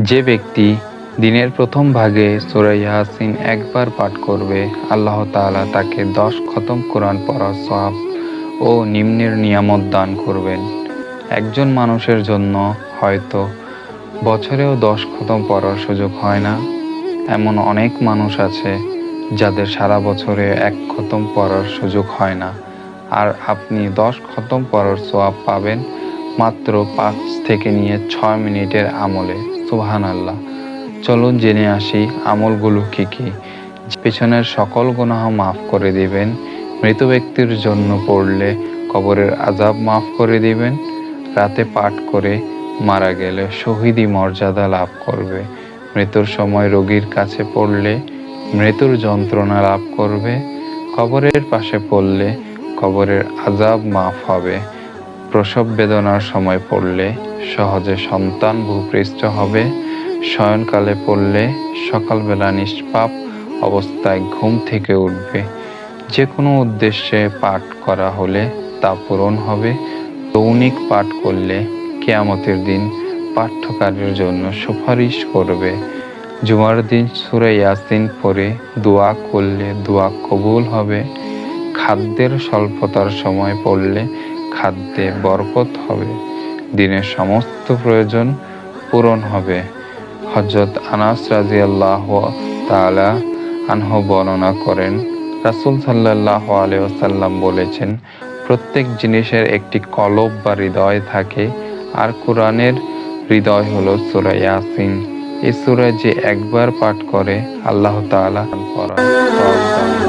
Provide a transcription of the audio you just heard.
যে ব্যক্তি দিনের প্রথম ভাগে সূরা ইয়াসিন একবার পাঠ করবে, আল্লাহ তাআলা তাকে 10 খতম কোরআন পড়ার সওয়াব ও নিম্নের নিয়ামত দান করবেন। একজন মানুষের জন্য হয়তো বছরেও 10 খতম পড়ার সুযোগ হয় না। এমন অনেক মানুষ আছে যাদের সারা বছরে 1 খতম পড়ার সুযোগ হয় না, আর আপনি 10 খতম পড়ার সওয়াব পাবেন মাত্র 5 থেকে নিয়ে 6 মিনিটের আমলে। সুবহানাল্লাহ। চলুন জেনে আসি আমলগুলো কি কি। পেছনের সকল গুনাহ মাফ করে দিবেন, মৃত ব্যক্তির জন্য পড়লে কবরের আযাব মাফ করে দিবেন, রাতে পাঠ করে মারা গেলে শহীদি মর্যাদা লাভ করবে, মৃত্যুর সময় রোগীর কাছে পড়লে মৃত্যুর যন্ত্রণা লাভ করবে, কবরের পাশে পড়লে কবরের আযাব মাফ হবে, প্রসব বেদনার সময় পড়লে সহজে সন্তান ভূপৃষ্ঠ হবে, শয়নকালে পড়লে সকালবেলা নিষ্পাপ অবস্থায় ঘুম থেকে উঠবে, যে কোনো উদ্দেশ্যে পাঠ করা হলে তা পূরণ হবে, দৈনিক পাঠ করলে কিয়ামতের দিন পাঠ্যকারীর জন্য সুপারিশ করবে, জুমার দিন সূরা ইয়াসিন পড়ে দোয়া করলে দোয়া কবুল হবে, খাদ্যের স্বল্পতার সময় পড়লে খাদ্যে বরকত হবে, দিনের সমস্ত প্রয়োজন পূরণ হবে। হযরত আনাস রাদিয়াল্লাহু তাআলা আনহু বর্ণনা করেন, রাসূল সাল্লাল্লাহু আলাইহি ওয়াসাল্লাম বলেছেন, প্রত্যেক জিনিসের একটি কলব বা হৃদয় থাকে, আর কোরআনের হৃদয় হলো সূরা ইয়াসিন। এই সূরা যে একবার পাঠ করে আল্লাহ তাআলা পড়ার সওয়াব দান